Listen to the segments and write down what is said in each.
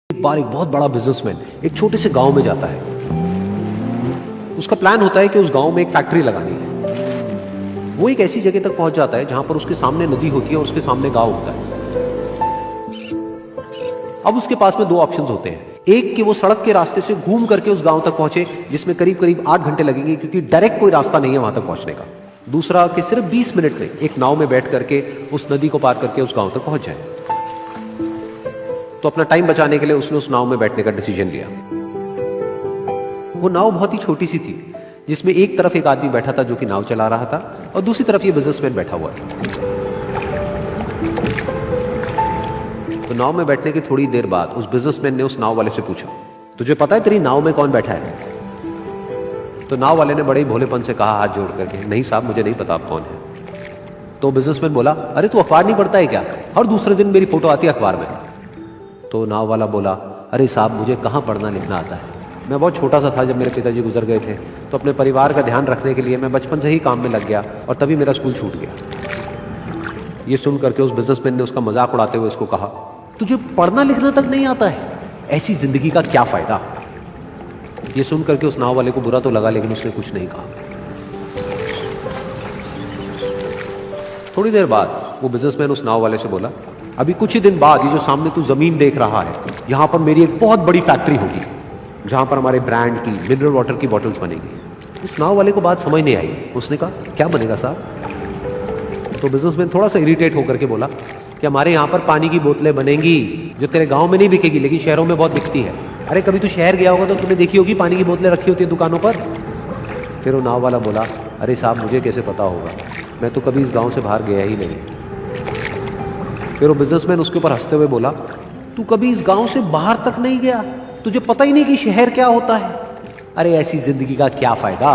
एक बार एक बहुत बड़ा बिजनेसमैन एक छोटे से गांव में जाता है। उसका प्लान होता है कि उस गांव में एक फैक्ट्री लगानी है। वो एक ऐसी जगह तक पहुंच जाता है जहां पर उसके सामने नदी होती है और उसके सामने गांव होता है। अब उसके पास में दो ऑप्शंस होते हैं। एक कि वो सड़क के रास्ते से घूम करके उस गांव तक पहुंचे, जिसमें करीब करीब 8 घंटे लगेंगे, क्योंकि डायरेक्ट कोई रास्ता नहीं है वहां तक पहुंचने का। दूसरा कि सिर्फ 20 मिनट में एक नाव में बैठ करके उस नदी को पार करके उस गांव तक पहुंच जाए। तो अपना टाइम बचाने के लिए उसने उस नाव में बैठने का डिसीजन लिया। वो नाव बहुत ही छोटी सी थी, जिसमें एक तरफ एक आदमी बैठा था जो कि नाव चला रहा था और दूसरी तरफ ये बिजनेसमैन बैठा हुआ था। तो नाव में बैठने की थोड़ी देर बाद उस बिजनेसमैन ने उस नाव वाले से पूछा, तुझे पता है तेरी नाव में कौन बैठा है? तो नाव वाले ने बड़े ही भोलेपन से कहा हाथ जोड़ करके, नहीं साहब मुझे नहीं पता आप कौन है। तो बिजनेसमैन बोला, अरे तू अखबार नहीं पढ़ता है क्या? हर दूसरे दिन मेरी फोटो आती है अखबार में। तो नाव वाला बोला, अरे साहब मुझे कहाँ पढ़ना लिखना आता है, मैं बहुत छोटा सा था जब मेरे पिताजी गुजर गए थे, तो अपने परिवार का ध्यान रखने के लिए मैं बचपन से ही काम में लग गया और तभी मेरा स्कूल छूट गया। ये सुन करके उस बिजनेसमैन ने उसका मजाक उड़ाते हुए उसको कहा, तुझे पढ़ना लिखना तक नहीं आता है, ऐसी जिंदगी का क्या फायदा? ये सुन करके उस नाव वाले को बुरा तो लगा, लेकिन उसने कुछ नहीं कहा। थोड़ी देर बाद वो बिजनेसमैन उस नाव वाले से बोला, अभी कुछ ही दिन बाद ये जो सामने तू जमीन देख रहा है, यहां पर मेरी एक बहुत बड़ी फैक्ट्री होगी जहां पर हमारे ब्रांड की मिनरल वाटर की बॉटल्स बनेगी। उस नाव वाले को बात समझ नहीं आई। उसने कहा, क्या बनेगा साहब? तो बिजनेसमैन थोड़ा सा इरिटेट होकर के बोला कि हमारे यहां पर पानी की बोतलें बनेंगी जो तेरे गांव में नहीं बिकेगी लेकिन शहरों में बहुत बिकती है। अरे कभी तू शहर गया होगा तो तुमने देखी होगी पानी की बोतलें रखी होती है दुकानों पर। फिर वो नाव वाला बोला, अरे साहब मुझे कैसे पता होगा, मैं तो कभी इस गांव से बाहर गया ही नहीं। फिर वो बिजनेसमैन उसके ऊपर हंसते हुए बोला, तू कभी इस गांव से बाहर तक नहीं गया, तुझे पता ही नहीं कि शहर क्या होता है? अरे ऐसी जिंदगी का क्या फायदा?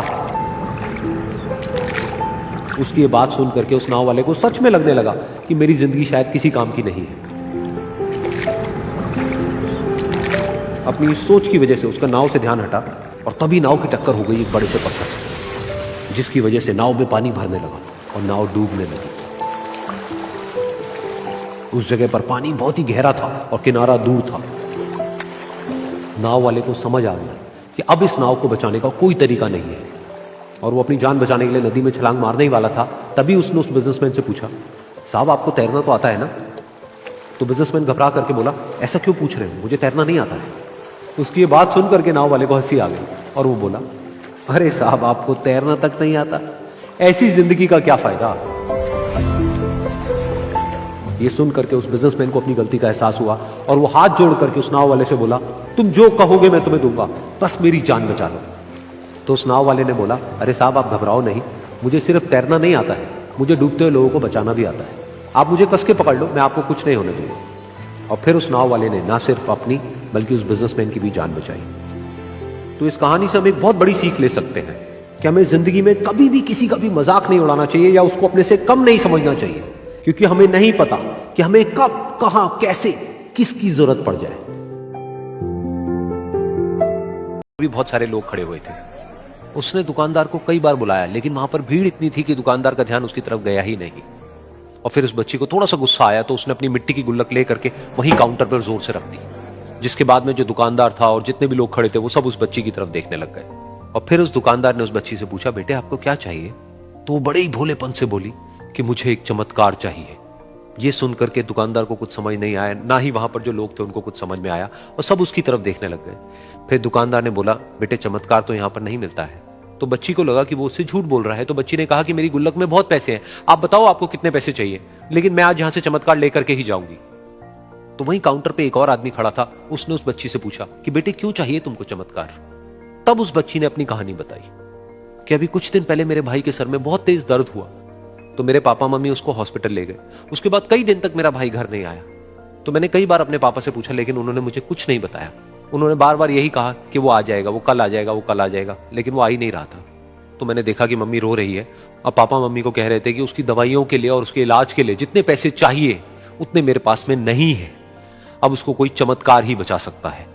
उसकी ये बात सुन करके उस नाव वाले को सच में लगने लगा कि मेरी जिंदगी शायद किसी काम की नहीं है। अपनी सोच की वजह से उसका नाव से ध्यान हटा और तभी नाव की टक्कर हो गई एक बड़े से पत्थर से, जिसकी वजह से नाव में पानी भरने लगा और नाव डूबने लगी। उस जगह पर पानी बहुत ही गहरा था और किनारा दूर था। नाव वाले को समझ आ गया कि अब इस नाव को बचाने का कोई तरीका नहीं है और वो अपनी जान बचाने के लिए नदी में छलांग मारने ही वाला था। तभी उसने उस बिजनेसमैन से पूछा, साहब आपको तैरना तो आता है ना? तो बिजनेसमैन घबरा करके बोला, ऐसा क्यों पूछ रहे हो, मुझे तैरना नहीं आता है। उसकी ये बात सुन करके नाव वाले को हंसी आ गई और वो बोला, अरे साहब आपको तैरना तक नहीं आता, ऐसी जिंदगी का क्या फायदा? ये सुन करके उस बिजनेसमैन को अपनी गलती का एहसास हुआ और वो हाथ जोड़ करके उस नाव वाले से बोला, तुम जो कहोगे मैं तुम्हें दूंगा, बस मेरी जान बचा लो। तो उस नाव वाले ने बोला, अरे साहब आप घबराओ नहीं, मुझे सिर्फ तैरना नहीं आता है, मुझे डूबते हुए लोगों को बचाना भी आता है। आप मुझे कस के पकड़ लो, मैं आपको कुछ नहीं होने दूंगा। और फिर उस नाव वाले ने ना सिर्फ अपनी बल्कि उस बिजनेसमैन की भी जान बचाई। तो इस कहानी से हम एक बहुत बड़ी सीख ले सकते हैं कि हमें जिंदगी में कभी भी किसी का भी मजाक नहीं उड़ाना चाहिए या उसको अपने से कम नहीं समझना चाहिए, क्योंकि हमें नहीं पता कि हमें कब कहां कैसे किसकी जरूरत पड़ जाए। भी बहुत सारे लोग खड़े हुए थे। उसने दुकानदार को कई बार बुलाया, लेकिन वहां पर भीड़ इतनी थी कि दुकानदार का ध्यान उसकी तरफ गया ही नहीं। और फिर उस बच्ची को थोड़ा सा गुस्सा आया तो उसने अपनी मिट्टी की गुल्लक ले करके वहीं काउंटर पर जोर से रख दी, जिसके बाद में जो दुकानदार था और जितने भी लोग खड़े थे वो सब उस बच्ची की तरफ देखने लग गए। और फिर उस दुकानदार ने उस बच्ची से पूछा, बेटे आपको क्या चाहिए? तो वो बड़े ही भोलेपन से बोली कि मुझे एक चमत्कार चाहिए। ये सुनकर के दुकानदार को कुछ समझ नहीं आया, ना ही वहां पर जो लोग थे उनको कुछ समझ में आया और सब उसकी तरफ देखने लग गए। फिर दुकानदार ने बोला, बेटे चमत्कार तो यहां पर नहीं मिलता है। तो बच्ची को लगा कि वो उससे झूठ बोल रहा है, तो बच्ची ने कहा कि मेरी गुल्लक में बहुत पैसे हैं, आप बताओ आपको कितने पैसे चाहिए, लेकिन मैं आज यहां से चमत्कार लेकर के ही जाऊंगी। तो वहीं काउंटर पे एक और आदमी खड़ा था, उसने उस बच्ची से पूछा कि बेटे क्यों चाहिए तुमको चमत्कार? तब उस बच्ची ने अपनी कहानी बताई कि अभी कुछ दिन पहले मेरे भाई के सर में बहुत तेज दर्द हुआ, तो मेरे पापा मम्मी उसको हॉस्पिटल ले गए। उसके बाद कई दिन तक मेरा भाई घर नहीं आया। तो मैंने कई बार अपने पापा से पूछा, लेकिन उन्होंने मुझे कुछ नहीं बताया। उन्होंने बार बार यही कहा कि वो आ जाएगा, वो कल आ जाएगा, वो कल आ जाएगा, लेकिन वो आ ही नहीं रहा था। तो मैंने देखा कि मम्मी रो रही है और पापा मम्मी को कह रहे थे कि उसकी दवाइयों के लिए और उसके इलाज के लिए जितने पैसे चाहिए उतने मेरे पास में नहीं है, अब उसको कोई चमत्कार ही बचा सकता है।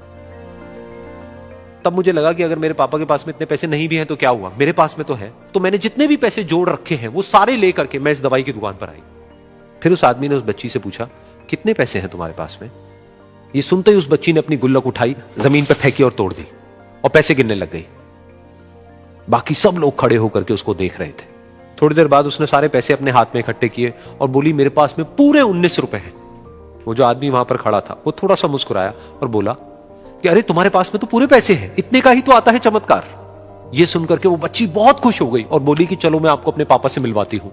तब मुझे लगा कि अगर मेरे पापा के पास में इतने पैसे नहीं भी हैं तो क्या हुआ, मेरे पास में तो है। तो मैंने जितने भी पैसे जोड़ रखे हैं वो सारे लेकर के मैं इस दवाई की दुकान पर आई। फिर उस आदमी ने उस बच्ची से पूछा, कितने पैसे हैं तुम्हारे पास में? ये सुनते ही उस बच्ची ने अपनी गुल्लक उठाई, जमीन पे फेंकी और तोड़ दी और पैसे गिनने लग गई। बाकी सब लोग खड़े होकर के उसको देख रहे थे। थोड़ी देर बाद उसने सारे पैसे अपने हाथ में इकट्ठे किए और बोली, मेरे पास में पूरे 19 रुपए हैं। वो जो आदमी वहां पर खड़ा था वो थोड़ा सा मुस्कुराया और बोला कि अरे तुम्हारे पास में तो पूरे पैसे हैं, इतने का ही तो आता है चमत्कार। ये सुनकर के वो बच्ची बहुत खुश हो गई और बोली कि चलो मैं आपको अपने पापा से मिलवाती हूं।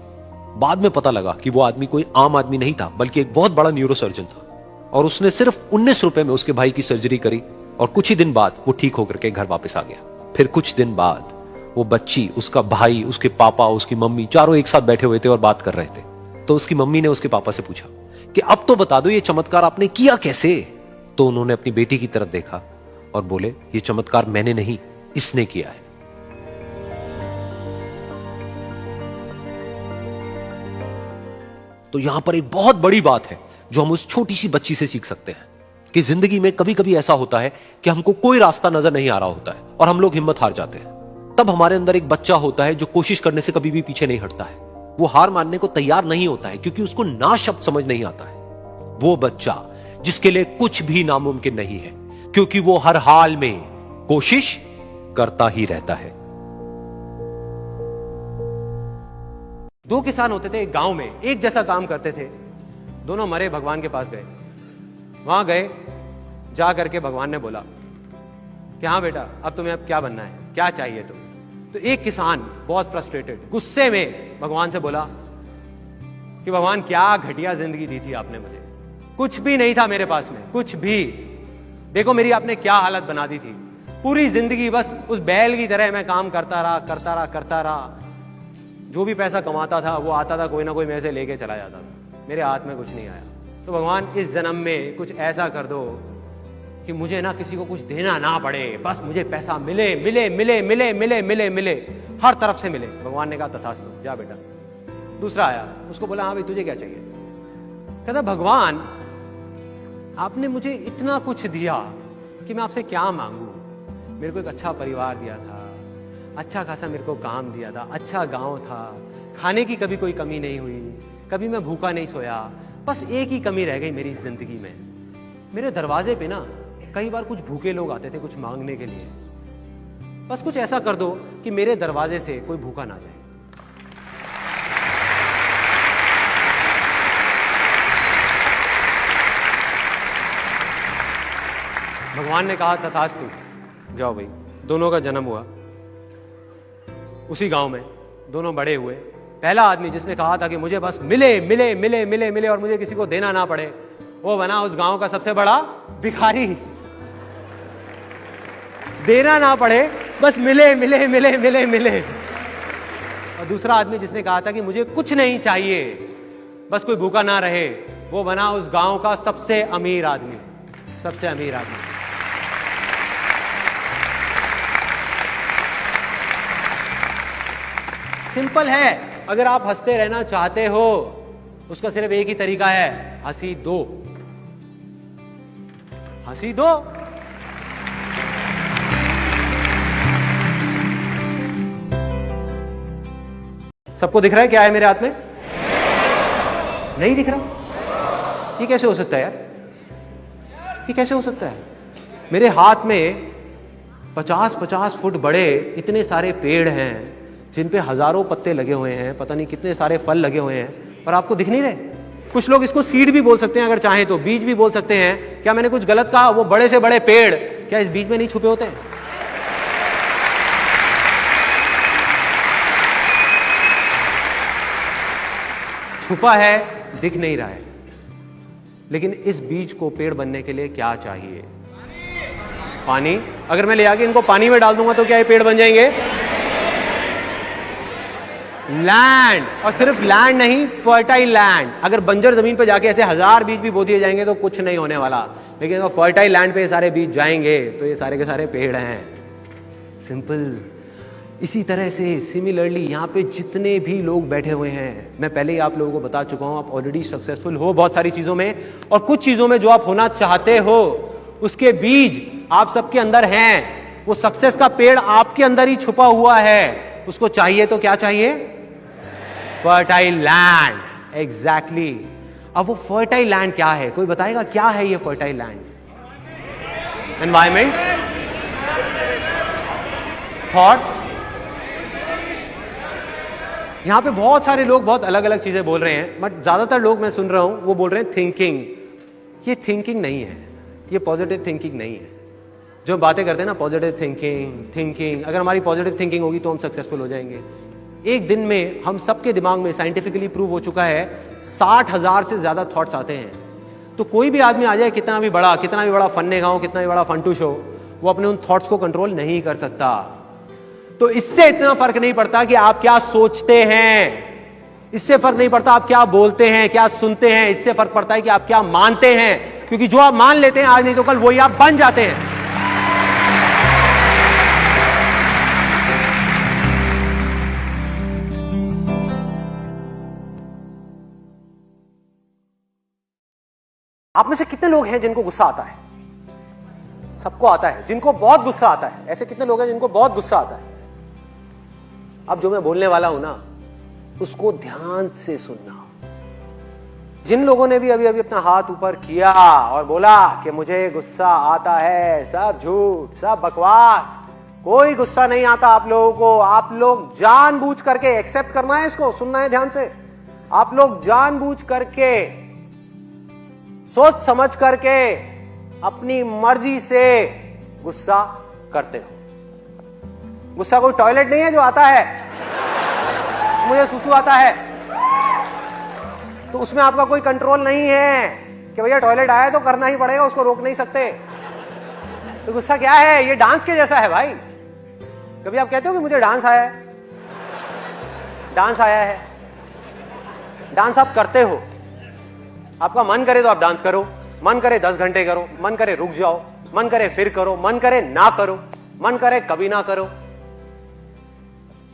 बाद में पता लगा कि वो आदमी कोई आम आदमी नहीं था, बल्कि एक बहुत बड़ा न्यूरोसर्जन था और उसने सिर्फ 19 रुपए में उसके भाई की सर्जरी करी और कुछ ही दिन बाद वो ठीक होकर के घर वापस आ गया। फिर कुछ दिन बाद वो बच्ची, उसका भाई, उसके पापा, उसकी मम्मी, चारों एक साथ बैठे हुए थे और बात कर रहे थे। तो उसकी मम्मी ने उसके पापा से पूछा कि अब तो बता दो ये चमत्कार आपने किया कैसे। तो उन्होंने अपनी बेटी की तरफ देखा और बोले, ये चमत्कार मैंने नहीं, इसने किया है। तो यहां पर एक बहुत बड़ी बात है जो हम उस छोटी सी बच्ची से सीख सकते हैं कि जिंदगी में कभी कभी ऐसा होता है कि हमको कोई रास्ता नजर नहीं आ रहा होता है और हम लोग हिम्मत हार जाते हैं। तब हमारे अंदर एक बच्चा होता है जो कोशिश करने से कभी भी पीछे नहीं हटता है। वो हार मानने को तैयार नहीं होता है क्योंकि उसको ना शब्द समझ नहीं आता है। वो बच्चा जिसके लिए कुछ भी नामुमकिन नहीं है, क्योंकि वो हर हाल में कोशिश करता ही रहता है। दो किसान होते थे एक गांव में, एक जैसा काम करते थे। दोनों मरे भगवान के पास गए। वहां गए, जा करके भगवान ने बोला कि हाँ बेटा, अब तुम्हें अब क्या बनना है, क्या चाहिए तुम। तो एक किसान बहुत फ्रस्ट्रेटेड, गुस्से में भगवान से बोला कि भगवान क्या घटिया जिंदगी दी थी आपने मुझे, कुछ भी नहीं था मेरे पास में, कुछ भी। देखो मेरी आपने क्या हालत बना दी थी। पूरी जिंदगी बस उस बैल की तरह मैं काम करता रहा। जो भी पैसा कमाता था वो आता था, कोई ना कोई मेरे से लेके चला जाता था, मेरे हाथ में कुछ नहीं आया। तो भगवान इस जन्म में कुछ ऐसा कर दो कि मुझे ना किसी को कुछ देना ना पड़े, बस मुझे पैसा मिले, हर तरफ से मिले। भगवान ने कहा तथास्तु, जा बेटा। दूसरा आया, उसको बोला हाँ भाई तुझे क्या चाहिए। कहता भगवान आपने मुझे इतना कुछ दिया कि मैं आपसे क्या मांगू। मेरे को एक अच्छा परिवार दिया था, अच्छा खासा मेरे को काम दिया था, अच्छा गांव था, खाने की कभी कोई कमी नहीं हुई, कभी मैं भूखा नहीं सोया। बस एक ही कमी रह गई मेरी जिंदगी में, मेरे दरवाजे पे ना कई बार कुछ भूखे लोग आते थे कुछ मांगने के लिए। बस कुछ ऐसा कर दो कि मेरे दरवाजे से कोई भूखा ना जाए। भगवान ने कहा तथास्तु, जाओ भाई। दोनों का जन्म हुआ उसी गांव में, दोनों बड़े हुए। पहला आदमी जिसने कहा था कि मुझे बस मिले और मुझे किसी को देना ना पड़े, वो बना उस गांव का सबसे बड़ा भिखारी। देना ना पड़े, बस मिले। और दूसरा आदमी जिसने कहा था कि मुझे कुछ नहीं चाहिए, बस कोई भूखा ना रहे, वो बना उस गांव का सबसे अमीर आदमी। सिंपल है, अगर आप हंसते रहना चाहते हो उसका सिर्फ एक ही तरीका है, हंसी दो। सबको दिख रहा है क्या है मेरे हाथ में? नहीं दिख रहा। ये कैसे हो सकता है यार, ये कैसे हो सकता है? मेरे हाथ में 50-50 फुट बड़े इतने सारे पेड़ हैं जिन पे हजारों पत्ते लगे हुए हैं, पता नहीं कितने सारे फल लगे हुए हैं, और आपको दिख नहीं रहे। कुछ लोग इसको सीड भी बोल सकते हैं, अगर चाहें तो बीज भी बोल सकते हैं। क्या मैंने कुछ गलत कहा? वो बड़े से बड़े पेड़ क्या इस बीज में नहीं छुपे होते हैं? छुपा है, दिख नहीं रहा है। लेकिन इस बीज को पेड़ बनने के लिए क्या चाहिए? पानी। अगर मैं ले आके इनको पानी में डाल दूंगा तो क्या ये पेड़ बन जाएंगे? लैंड, और सिर्फ लैंड नहीं, फर्टाइल लैंड। अगर बंजर जमीन पर जाके ऐसे 1000 बीज भी बो दिए जाएंगे तो कुछ नहीं होने वाला, लेकिन अगर फर्टाइल लैंड पे ये सारे बीज जाएंगे तो ये सारे के सारे पेड़ हैं। सिंपल। इसी तरह से सिमिलरली यहाँ पे जितने भी लोग बैठे हुए हैं, मैं पहले ही आप लोगों को बता चुका हूं, आप ऑलरेडी सक्सेसफुल हो बहुत सारी चीजों में, और कुछ चीजों में जो आप होना चाहते हो उसके बीज आप सबके अंदर हैं। वो सक्सेस का पेड़ आपके अंदर ही छुपा हुआ है। उसको चाहिए तो क्या चाहिए? Fertile land. एग्जैक्टली। अब वो फर्टाइल लैंड क्या है? कोई बताएगा क्या है ये फर्टाइल लैंड? Environment, thoughts. यहां पे बहुत सारे लोग बहुत अलग अलग चीजें बोल रहे हैं, बट ज्यादातर लोग मैं सुन रहा हूं वो बोल रहे हैं थिंकिंग। ये थिंकिंग नहीं है, ये पॉजिटिव थिंकिंग नहीं है। जो बातें करते हैं ना पॉजिटिव थिंकिंग, अगर हमारी पॉजिटिव थिंकिंग होगी तो हम सक्सेसफुल हो जाएंगे। एक दिन में हम सबके दिमाग में साइंटिफिकली प्रूव हो चुका है 60,000 से ज्यादा थॉट्स आते हैं। तो कोई भी आदमी आ जाए, कितना भी बड़ा फन्ने गाँव, कितना भी बड़ा फंटूश हो, वो अपने उन थॉट्स को कंट्रोल नहीं कर सकता। तो इससे इतना फर्क नहीं पड़ता कि आप क्या सोचते हैं, इससे फर्क नहीं पड़ता आप क्या बोलते हैं, क्या सुनते हैं, इससे फर्क पड़ता है कि आप क्या मानते हैं। क्योंकि जो आप मान लेते हैं आज नहीं तो कल वही आप बन जाते हैं। आप में से कितने लोग हैं जिनको गुस्सा आता है? सबको आता है। जिनको बहुत गुस्सा आता है, ऐसे कितने लोग हैं जिनको बहुत गुस्सा आता है? अब जो मैं बोलने वाला हूं ना, उसको ध्यान से सुनना। जिन लोगों ने भी अभी अभी अपना हाथ ऊपर किया और बोला कि मुझे गुस्सा आता है, सब झूठ, सब बकवास, कोई गुस्सा नहीं आता आप लोगों को। आप लोग जानबूझ करके, एक्सेप्ट करना है इसको, सुनना है ध्यान से, आप लोग जानबूझ करके, सोच समझ करके, अपनी मर्जी से गुस्सा करते हो। गुस्सा कोई टॉयलेट नहीं है जो आता है, मुझे सुसु आता है, तो उसमें आपका कोई कंट्रोल नहीं है कि भैया टॉयलेट आया तो करना ही पड़ेगा, उसको रोक नहीं सकते। तो गुस्सा क्या है? ये डांस के जैसा है भाई। कभी आप कहते हो कि मुझे डांस आया है? डांस आया है, डांस आप करते हो। आपका मन करे तो आप डांस करो, मन करे 10 घंटे करो, मन करे रुक जाओ, मन करे फिर करो, मन करे ना करो, मन करे कभी ना करो।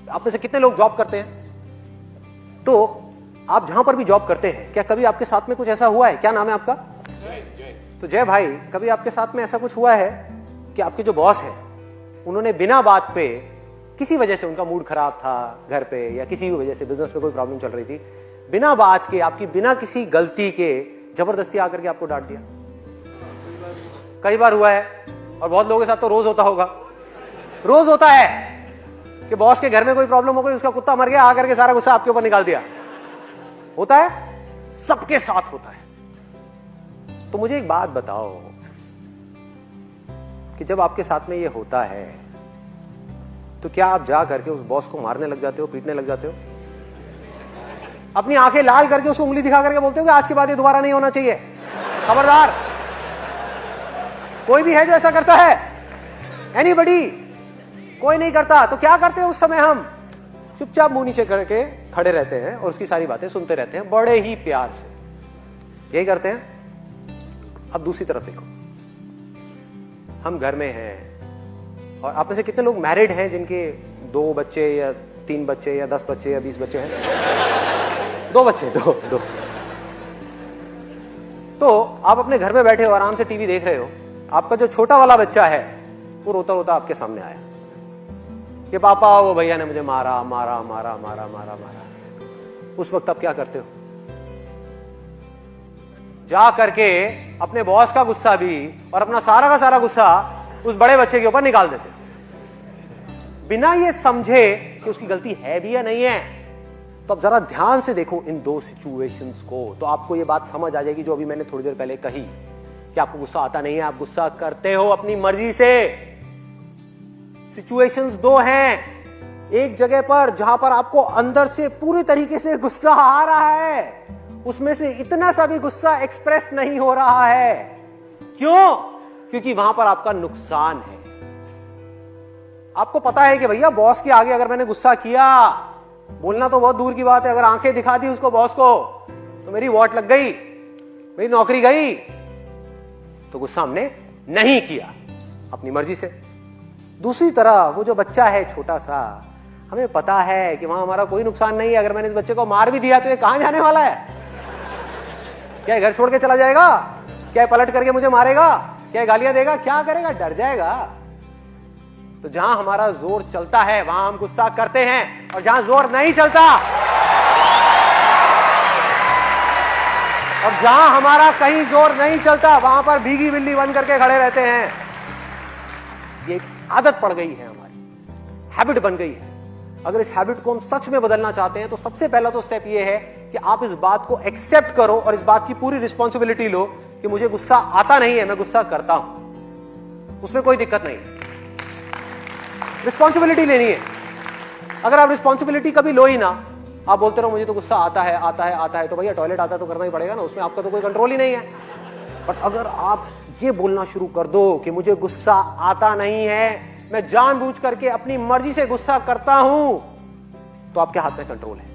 आप में से कितने लोग जॉब करते हैं? तो आप जहां पर भी जॉब करते हैं, क्या कभी आपके साथ में कुछ ऐसा हुआ है? क्या नाम है आपका? जय। तो जय भाई, कभी आपके साथ में ऐसा कुछ हुआ है कि आपके जो बॉस है, उन्होंने बिना बात पे, किसी वजह से उनका मूड खराब था घर पे, या किसी भी वजह से बिजनेस में कोई प्रॉब्लम चल रही थी, बिना बात के, आपकी बिना किसी गलती के जबरदस्ती आकर के आपको डांट दिया? कई बार हुआ है, और बहुत लोगों के साथ तो रोज होता होगा। रोज होता है कि बॉस के घर में कोई प्रॉब्लम हो गई, उसका कुत्ता मर गया, आकर के सारा गुस्सा आपके ऊपर निकाल दिया। होता है, सबके साथ होता है। तो मुझे एक बात बताओ कि जब आपके साथ में ये होता है, तो क्या आप जा करके उस बॉस को मारने लग जाते हो, पीटने लग जाते हो? अपनी आंखें लाल करके उसको उंगली दिखा करके बोलते हो कि आज के बाद ये दोबारा नहीं होना चाहिए, खबरदार? कोई भी है जो ऐसा करता है? एनीबडी? कोई नहीं करता। तो क्या करते हैं उस समय? हम चुपचाप मुंह नीचे करके खड़े रहते हैं और उसकी सारी बातें सुनते रहते हैं बड़े ही प्यार से। यही करते हैं। अब दूसरी तरफ देखो, हम घर में हैं, और आप में से कितने लोग मैरिड हैं जिनके 2 बच्चे या 3 बच्चे या 10 बच्चे या 20 बच्चे हैं? 2 बच्चे, दो। तो आप अपने घर में बैठे हो, आराम से टीवी देख रहे हो, आपका जो छोटा वाला बच्चा है वो रोता रोता आपके सामने आया कि पापा वो भैया ने मुझे मारा। उस वक्त आप क्या करते हो? जा करके अपने बॉस का गुस्सा भी और अपना सारा का सारा गुस्सा उस बड़े बच्चे के ऊपर निकाल देते हो, बिना ये समझे कि उसकी गलती है भी या नहीं है। तो अब जरा ध्यान से देखो इन 2 सिचुएशंस को, तो आपको ये बात समझ आ जाएगी जो अभी मैंने थोड़ी देर पहले कही, कि आपको गुस्सा आता नहीं है, आप गुस्सा करते हो अपनी मर्जी से। सिचुएशंस 2 हैं। एक जगह पर जहां पर आपको अंदर से पूरी तरीके से गुस्सा आ रहा है, उसमें से इतना सा भी गुस्सा एक्सप्रेस नहीं हो रहा है। क्यों? क्योंकि वहां पर आपका नुकसान है। आपको पता है कि भैया बॉस के आगे अगर मैंने गुस्सा किया, बोलना तो बहुत दूर की बात है, अगर आंखें दिखा दी उसको, बॉस को, तो मेरी वॉट लग गई, मेरी नौकरी गई। तो गुस्सा हमने नहीं किया अपनी मर्जी से। दूसरी तरफ वो जो बच्चा है छोटा सा, हमें पता है कि वहां हमारा कोई नुकसान नहीं है। अगर मैंने इस बच्चे को मार भी दिया तो ये कहां जाने वाला है? क्या घर छोड़ के चला जाएगा? क्या पलट करके मुझे मारेगा? क्या गालियां देगा? क्या करेगा? डर जाएगा। तो जहां हमारा जोर चलता है वहां हम गुस्सा करते हैं, और जहां जोर नहीं चलता, और जहां हमारा कहीं जोर नहीं चलता, वहां पर भीगी बिल्ली बन करके खड़े रहते हैं। ये एक आदत पड़ गई है, हमारी हैबिट बन गई है। अगर इस हैबिट को हम सच में बदलना चाहते हैं तो सबसे पहला तो स्टेप ये है कि आप इस बात को एक्सेप्ट करो और इस बात की पूरी रिस्पॉन्सिबिलिटी लो कि मुझे गुस्सा आता नहीं है, मैं गुस्सा करता हूं, उसमें कोई दिक्कत नहीं। रिस्पॉन्सिबिलिटी लेनी है। अगर आप रिस्पॉन्सिबिलिटी कभी लो ही ना, आप बोलते रहो मुझे तो गुस्सा आता है आता है आता है, तो भैया टॉयलेट आता है तो करना ही पड़ेगा ना, उसमें आपका तो कोई कंट्रोल ही नहीं है। बट अगर आप ये बोलना शुरू कर दो कि मुझे गुस्सा आता नहीं है, मैं जानबूझ करके अपनी मर्जी से गुस्सा करता हूं, तो आपके हाथ में कंट्रोल है।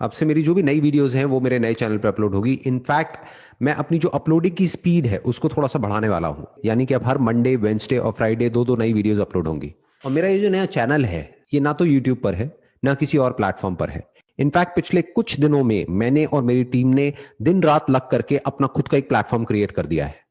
अब से मेरी जो भी नई वीडियोस हैं वो मेरे नए चैनल पर अपलोड होगी। इनफैक्ट मैं अपनी जो अपलोडिंग की स्पीड है उसको थोड़ा सा बढ़ाने वाला हूं, यानी कि अब हर मंडे, वेडनेसडे और फ्राइडे दो नई वीडियोस अपलोड होंगी। और मेरा ये जो नया चैनल है ये ना तो यूट्यूब पर है ना किसी और प्लेटफॉर्म पर है। इनफैक्ट पिछले कुछ दिनों में मैंने और मेरी टीम ने दिन रात लग करके अपना खुद का एक प्लेटफॉर्म क्रिएट कर दिया है।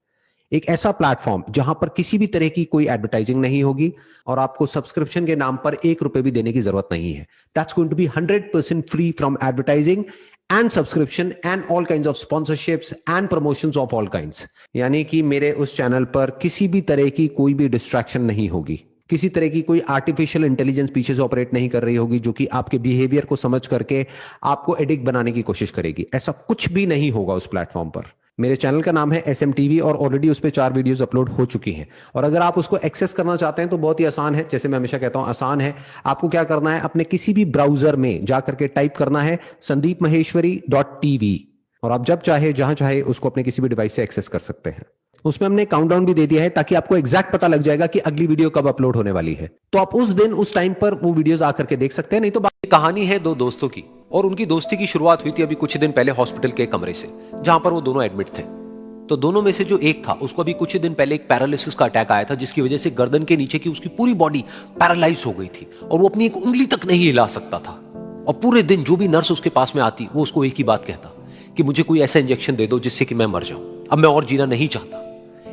एक ऐसा प्लेटफॉर्म जहां पर किसी भी तरह की कोई एडवर्टाइजिंग नहीं होगी और आपको सब्सक्रिप्शन के नाम पर ₹1 भी देने की जरूरत नहीं है। That's going to be 100% free from advertising and subscription and all kinds of sponsorships and promotions of all kinds. यानी कि मेरे उस चैनल पर किसी भी तरह की कोई भी डिस्ट्रैक्शन नहीं होगी, किसी तरह की कोई आर्टिफिशियल इंटेलिजेंस पीछे से ऑपरेट नहीं कर रही होगी जो कि आपके बिहेवियर को समझ करके आपको एडिक्ट बनाने की कोशिश करेगी। ऐसा कुछ भी नहीं होगा उस प्लेटफॉर्म पर। मेरे चैनल का नाम है SMTV और ऑलरेडी उस पर 4 वीडियोस अपलोड हो चुकी हैं। और अगर आप उसको एक्सेस करना चाहते हैं तो बहुत ही आसान है, जैसे मैं हमेशा कहता हूं आसान है। आपको क्या करना है, अपने किसी भी ब्राउजर में जाकर के टाइप करना है sandeepmaheshwari.tv और आप जब चाहे जहां चाहे उसको अपने किसी भी डिवाइस से एक्सेस कर सकते हैं। उसमें हमने काउंटडाउन भी दे दिया है ताकि आपको एग्जैक्ट पता लग जाएगा कि अगली वीडियो कब अपलोड होने वाली है। तो आप उस दिन उस टाइम पर वो वीडियोस आकर के देख सकते हैं। नहीं तो कहानी है 2 दोस्तों की और उनकी दोस्ती की शुरुआत हुई थी अभी कुछ दिन पहले हॉस्पिटल के कमरे से, जहां पर वो दोनों एडमिट थे। तो दोनों में से जो एक था उसको अभी कुछ दिन पहले एक पैरालिसिस का अटैक आया था, जिसकी वजह से गर्दन के नीचे की उसकी पूरी बॉडी पैरालाइज हो गई थी और वो अपनी एक उंगली तक नहीं हिला सकता था। और पूरे दिन जो भी नर्स उसके पास में आती वो उसको एक ही बात कहता कि मुझे कोई ऐसा इंजेक्शन दे दो जिससे कि मैं मर जाऊं, अब मैं और जीना नहीं चाहता,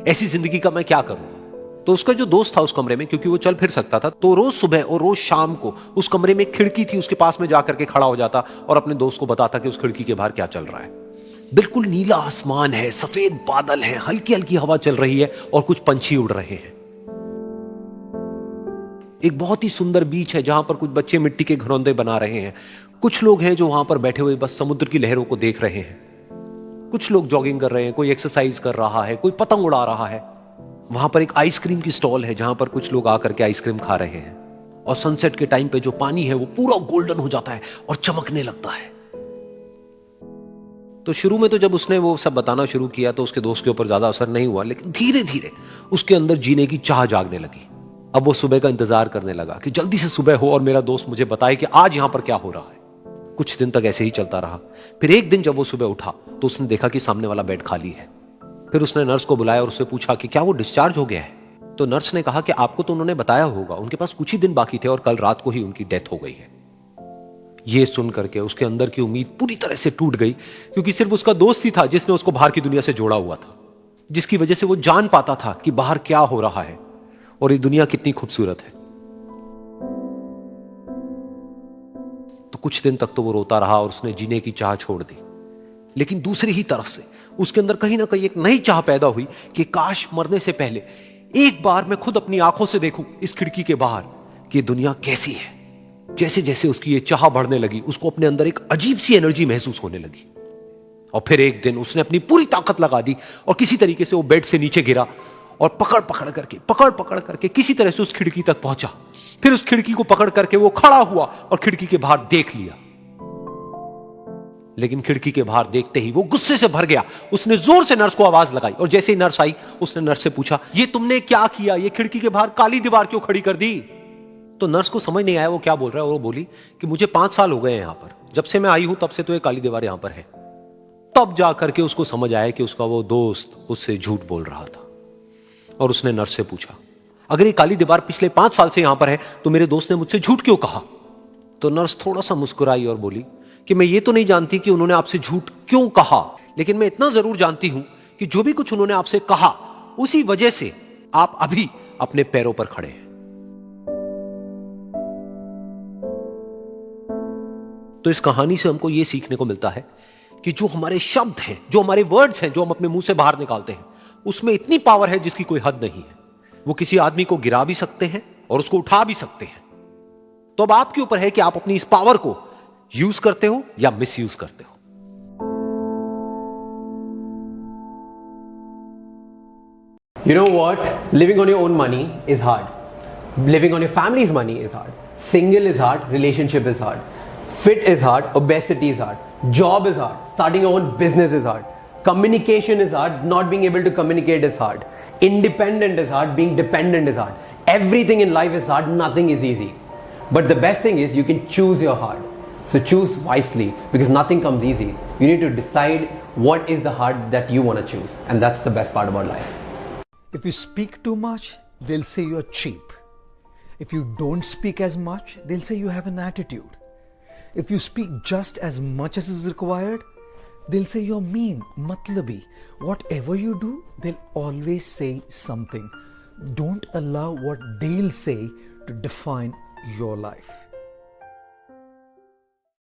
ऐसी जिंदगी का मैं क्या करूंगा। तो उसका जो दोस्त था उस कमरे में, क्योंकि वो चल फिर सकता था, तो रोज सुबह और रोज शाम को उस कमरे में एक खिड़की थी उसके पास में जाकर के खड़ा हो जाता और अपने दोस्त को बताता कि उस खिड़की के बाहर क्या चल रहा है। बिल्कुल नीला आसमान है, सफेद बादल है, हल्की हल्की हवा चल रही है और कुछ पंछी उड़ रहे हैं। एक बहुत ही सुंदर बीच है जहां पर कुछ बच्चे मिट्टी के घरौंदे बना रहे हैं। कुछ लोग हैं जो वहां पर बैठे हुए बस समुद्र की लहरों को देख रहे हैं। कुछ लोग जॉगिंग कर रहे हैं, कोई एक्सरसाइज कर रहा है, कोई पतंग उड़ा रहा है। वहां पर एक आइसक्रीम की स्टॉल है जहां पर कुछ लोग आकर के आइसक्रीम खा रहे हैं। और सनसेट के टाइम पे जो पानी है वो पूरा गोल्डन हो जाता है और चमकने लगता है। तो शुरू में तो जब उसने वो सब बताना शुरू किया तो उसके दोस्त के ऊपर ज्यादा असर नहीं हुआ, लेकिन धीरे धीरे उसके अंदर जीने की चाह जागने लगी। अब वो सुबह का इंतजार करने लगा कि जल्दी से सुबह हो और मेरा दोस्त मुझे बताए कि आज यहां पर क्या हो रहा है। कुछ दिन तक ऐसे ही चलता रहा। फिर एक दिन जब वो सुबह उठा तो उसने देखा कि सामने वाला बेड खाली है। फिर उसने नर्स को बुलाया और उससे पूछा कि क्या वो डिस्चार्ज हो गया है। तो नर्स ने कहा कि आपको तो उन्होंने बताया होगा, उनके पास कुछ ही दिन बाकी थे और कल रात को ही उनकी डेथ हो गई है। ये सुन करके उसके अंदर की उम्मीद पूरी तरह से टूट गई, क्योंकि सिर्फ उसका दोस्त ही था जिसने उसको बाहर की दुनिया से जोड़ा हुआ था, जिसकी वजह से वो जान पाता था कि बाहर क्या हो रहा है और ये दुनिया कितनी खूबसूरत है। तो कुछ दिन तक तो वो रोता रहा और उसने जीने की चाह छोड़ दी। लेकिन दूसरी ही तरफ से उसके अंदर कहीं ना कहीं एक नई चाह पैदा हुई कि काश मरने से पहले एक बार मैं खुद अपनी आंखों से देखूं इस खिड़की के बाहर कि ये दुनिया कैसी है। जैसे जैसे उसकी ये चाह बढ़ने लगी, उसको अपने अंदर एक अजीब सी एनर्जी महसूस होने लगी। और फिर एक दिन उसने अपनी पूरी ताकत लगा दी और किसी तरीके से वो बेड से नीचे गिरा और पकड़ पकड़ करके किसी तरह से उस खिड़की तक पहुंचा। फिर उस खिड़की को पकड़ करके वो खड़ा हुआ और खिड़की के बाहर देख लिया। लेकिन खिड़की के बाहर देखते ही वो गुस्से से भर गया। उसने जोर से नर्स को आवाज लगाई और जैसे ही नर्स आई उसने नर्स से पूछा, ये तुमने क्या किया, ये खिड़की के बाहर काली दीवार क्यों खड़ी कर दी। तो नर्स को समझ नहीं आया वो क्या बोल रहा है। वो बोली कि मुझे 5 साल हो गए हैं यहां पर, जब से मैं आई हूं तब से तो ये काली दीवार यहां पर है। तब जाकर के उसको समझ आया कि उसका वो दोस्त उससे झूठ बोल रहा था। और उसने नर्स से पूछा, अगर ये काली दीवार पिछले 5 साल से यहां पर है तो मेरे दोस्त ने मुझसे झूठ क्यों कहा। तो नर्स थोड़ा सा मुस्कुराई और बोली कि मैं ये तो नहीं जानती कि उन्होंने आपसे झूठ क्यों कहा, लेकिन मैं इतना जरूर जानती हूं कि जो भी कुछ उन्होंने आपसे कहा उसी वजह से आप अभी अपने पैरों पर खड़े हैं। तो इस कहानी से हमको यह सीखने को मिलता है कि जो हमारे शब्द हैं, जो हमारे वर्ड्स हैं, जो हम अपने मुंह से बाहर निकालते हैं, उसमें इतनी पावर है जिसकी कोई हद नहीं है। वो किसी आदमी को गिरा भी सकते हैं और उसको उठा भी सकते हैं। तो अब आपके ऊपर है कि आप अपनी इस पावर को यूज करते हो या मिस यूज करते हो। You know what? Living on your own money is hard. Living on your family's money is hard. Single is hard. Relationship is hard. Fit is hard. Obesity is hard. Job is hard. Starting your own business is hard. Communication is hard. Not being able to communicate is hard. Independent is hard. Being dependent is hard. Everything in life is hard. Nothing is easy. But the best thing is you can choose your hard. So choose wisely because nothing comes easy. You need to decide what is the hard that you want to choose. And that's the best part about life. If you speak too much, they'll say you're cheap. If you don't speak as much, they'll say you have an attitude. If you speak just as much as is required, they'll say you're mean, matlabi. Whatever you do, they'll always say something. Don't allow what they'll say to define your life.